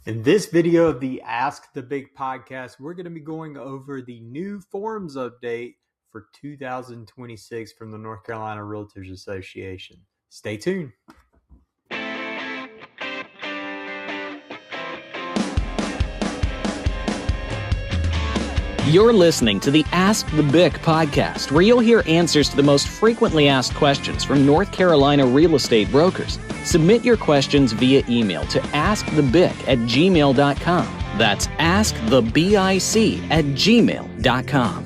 In this video of the Ask the BIC podcast, we're going to be going over the new forms update for 2026 from the North Carolina Realtors Association. Stay tuned. You're listening to the Ask the BIC podcast, where you'll hear answers to the most frequently asked questions from North Carolina real estate brokers. Submit your questions via email to askthebic@gmail.com. That's askthebic@gmail.com.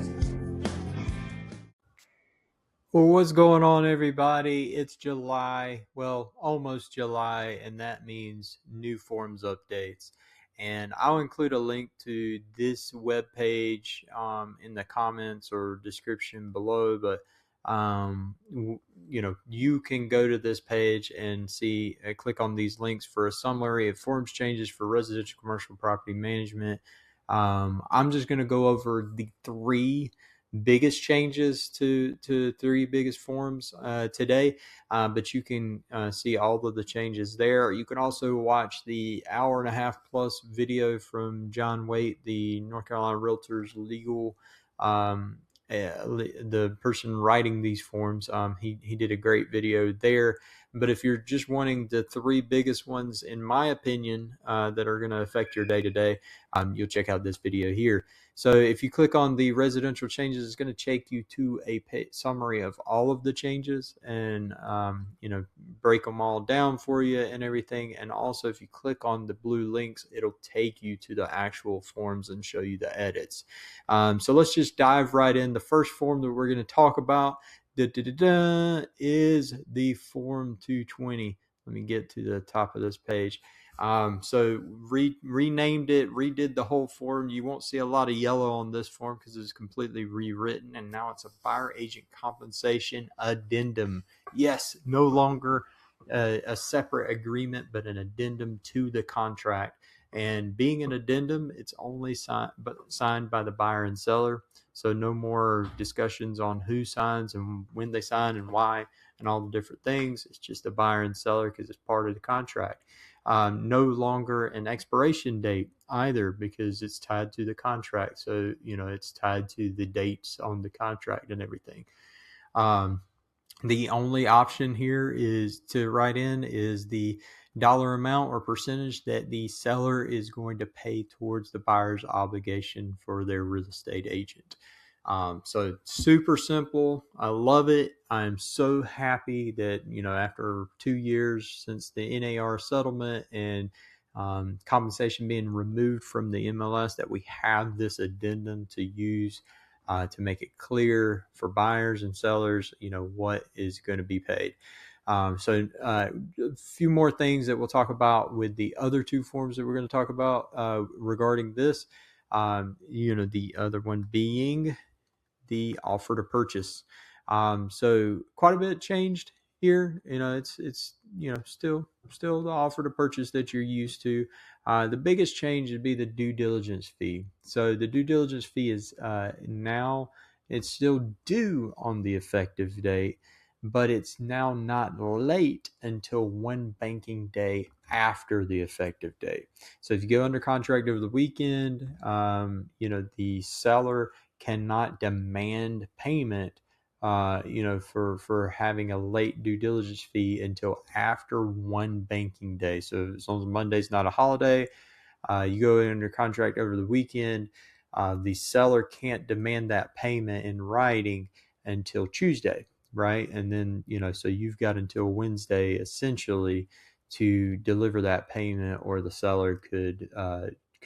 Well, what's going on, everybody? It's July, almost July, and that means new forms updates. And I'll include a link to this webpage in the comments or description below. But you can go to this page and see, click on these links for a summary of forms changes for residential commercial property management. I'm just going to go over the three biggest changes to three biggest forms today, but you can see all of the changes there. You can also watch the hour and a half plus video from John Waite, the North Carolina Realtors legal, the person writing these forms. He did a great video there. But if you're just wanting the three biggest ones, in my opinion, that are going to affect your day-to-day, you'll check out this video here. So if you click on the residential changes, it's going to take you to a summary of all of the changes and, break them all down for you and everything. And also, if you click on the blue links, it'll take you to the actual forms and show you the edits. So let's just dive right in. The first form that we're going to talk about is the Form 220. Let me get to the top of this page. So renamed it, redid the whole form. You won't see a lot of yellow on this form because it's completely rewritten, and now it's a buyer agent compensation addendum. Yes, no longer a separate agreement, but an addendum to the contract. And being an addendum, it's only signed by the buyer and seller. So no more discussions on who signs and when they sign and why and all the different things. It's just the buyer and seller because it's part of the contract. No longer an expiration date either because it's tied to the contract. So, it's tied to the dates on the contract and everything. The only option here is to write in is the dollar amount or percentage that the seller is going to pay towards the buyer's obligation for their real estate agent. So super simple. I love it. I'm so happy that, after 2 years since the NAR settlement and compensation being removed from the MLS, that we have this addendum to use to make it clear for buyers and sellers, what is going to be paid. So a few more things that we'll talk about with the other two forms that we're going to talk about regarding this. The other one being the offer to purchase. So quite a bit changed here. It's still the offer to purchase that you're used to. The biggest change would be the due diligence fee. So the due diligence fee is now it's still due on the effective date, but it's now not late until one banking day after the effective date. So if you go under contract over the weekend, the seller cannot demand payment, for having a late due diligence fee until after one banking day. So as long as Monday's not a holiday, you go under contract over the weekend, the seller can't demand that payment in writing until Tuesday, right? And then, so you've got until Wednesday essentially to deliver that payment, or the seller could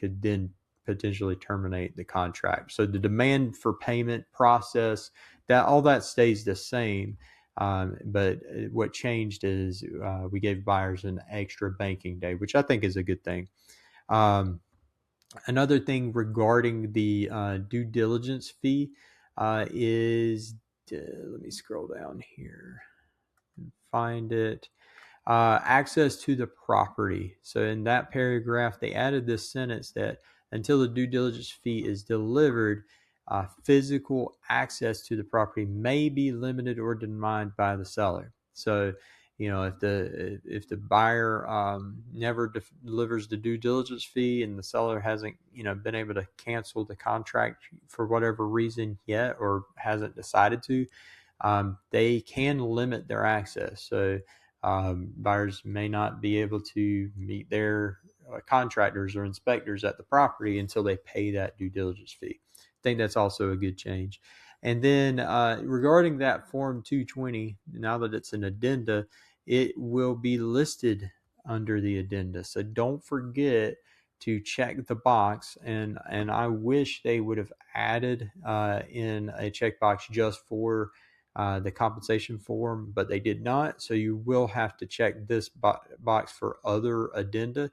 then potentially terminate the contract. So the demand for payment process, that all that stays the same. But what changed is we gave buyers an extra banking day, which I think is a good thing. Another thing regarding the due diligence fee is, let me scroll down here and find it. Access to the property. So in that paragraph, they added this sentence that until the due diligence fee is delivered, physical access to the property may be limited or denied by the seller. So if the buyer never delivers the due diligence fee and the seller hasn't been able to cancel the contract for whatever reason yet or hasn't decided to, they can limit their access. So buyers may not be able to meet their contractors or inspectors at the property until they pay that due diligence fee. I think that's also a good change. And then regarding that Form 220, now that it's an addenda, it will be listed under the addenda. So don't forget to check the box. And I wish they would have added in a checkbox just for the compensation form, but they did not. So you will have to check this box for other addenda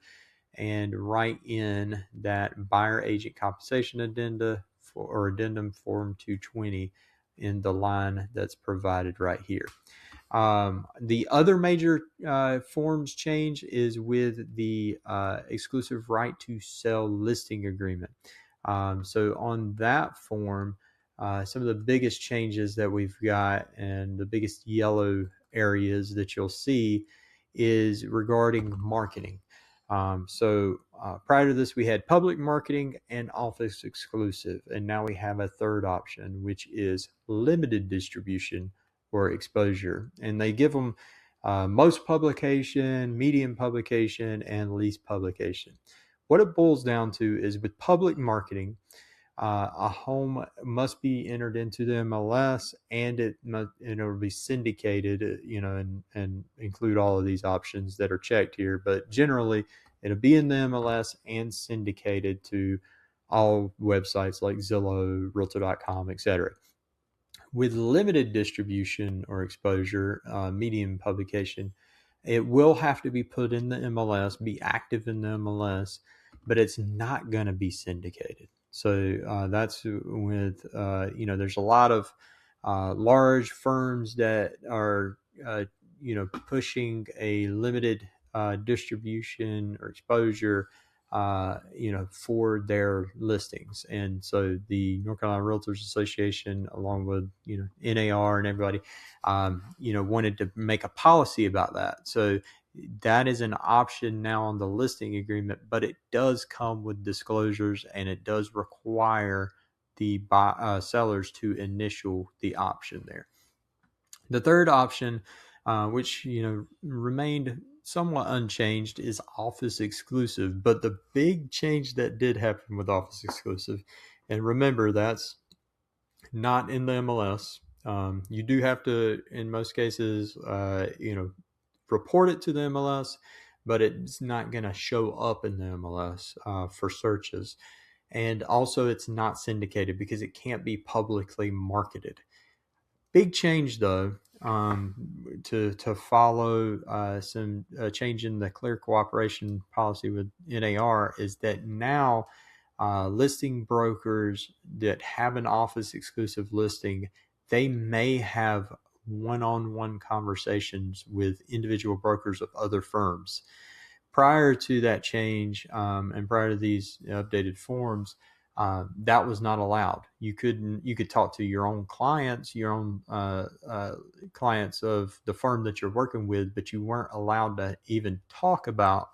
and write in that buyer agent compensation addenda or addendum form 220 in the line that's provided right here. The other major forms change is with the exclusive right to sell listing agreement. So on that form, some of the biggest changes that we've got and the biggest yellow areas that you'll see is regarding marketing. So prior to this, we had public marketing and office exclusive, and now we have a third option, which is limited distribution or exposure. And they give them most publication, medium publication, and least publication. What it boils down to is with public marketing, a home must be entered into the MLS, and it'll be syndicated, and include all of these options that are checked here. But generally, it'll be in the MLS and syndicated to all websites like Zillow, Realtor.com, etc. With limited distribution or exposure, medium publication, it will have to be put in the MLS, be active in the MLS, but it's not going to be syndicated. So that's with, there's a lot of large firms that are, pushing a limited distribution or exposure, for their listings. And so the North Carolina Realtors Association, along with, NAR and everybody, wanted to make a policy about that. So that is an option now on the listing agreement, but it does come with disclosures, and it does require the sellers to initial the option there. The third option, which remained somewhat unchanged, is office exclusive. But the big change that did happen with office exclusive, and remember, that's not in the MLS. You do have to, in most cases, report it to the MLS, but it's not going to show up in the MLS for searches. And also, it's not syndicated because it can't be publicly marketed. Big change, though, to follow some change in the clear cooperation policy with NAR, is that now listing brokers that have an office exclusive listing, they may have one-on-one conversations with individual brokers of other firms. Prior to that change, and prior to these updated forms, that was not allowed. You could talk to your own clients, clients of the firm that you're working with, but you weren't allowed to even talk about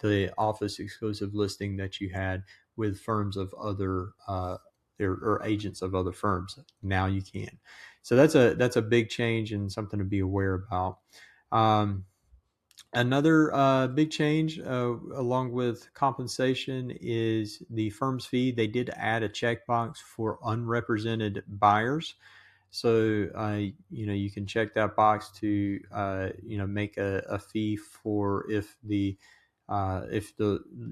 the office exclusive listing that you had with firms of other or agents of other firms. Now you can. So that's a big change and something to be aware about. Another big change, along with compensation, is the firm's fee. They did add a checkbox for unrepresented buyers. So, you can check that box to, make a fee for if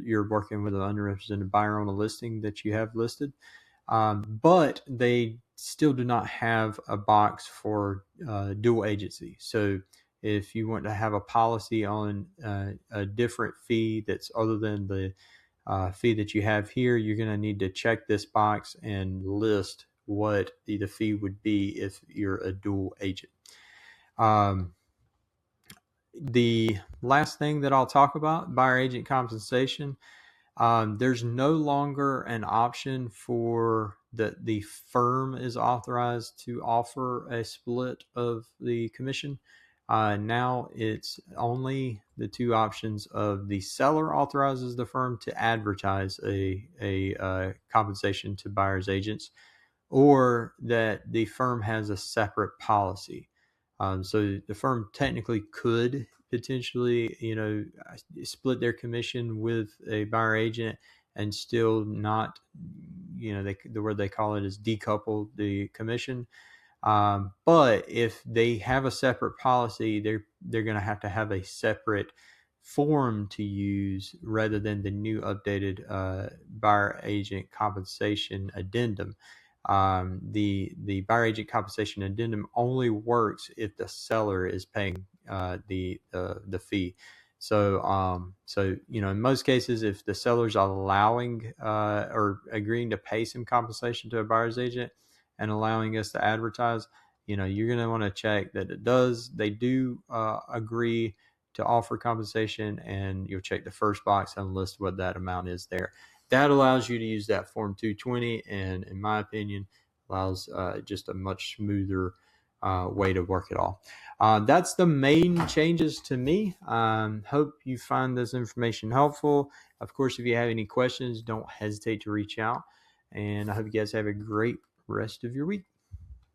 you're working with an unrepresented buyer on a listing that you have listed. But they still do not have a box for dual agency. So if you want to have a policy on a different fee that's other than the fee that you have here, you're going to need to check this box and list what the fee would be if you're a dual agent. The last thing that I'll talk about, buyer agent compensation. There's no longer an option for the firm is authorized to offer a split of the commission. Now it's only the two options of the seller authorizes the firm to advertise a compensation to buyer's agents, or that the firm has a separate policy. So the firm technically could potentially, split their commission with a buyer agent and still not, the word they call it is decouple the commission. But if they have a separate policy, they're going to have a separate form to use rather than the new updated buyer agent compensation addendum. The buyer agent compensation addendum only works if the seller is paying the fee. So in most cases, if the seller's allowing or agreeing to pay some compensation to a buyer's agent and allowing us to advertise, you're going to want to check that they do agree to offer compensation, and you'll check the first box and list what that amount is there. That allows you to use that Form 220, and in my opinion, allows just a much smoother way to work it all. That's the main changes to me. Hope you find this information helpful. Of course, if you have any questions, don't hesitate to reach out. And I hope you guys have a great rest of your week.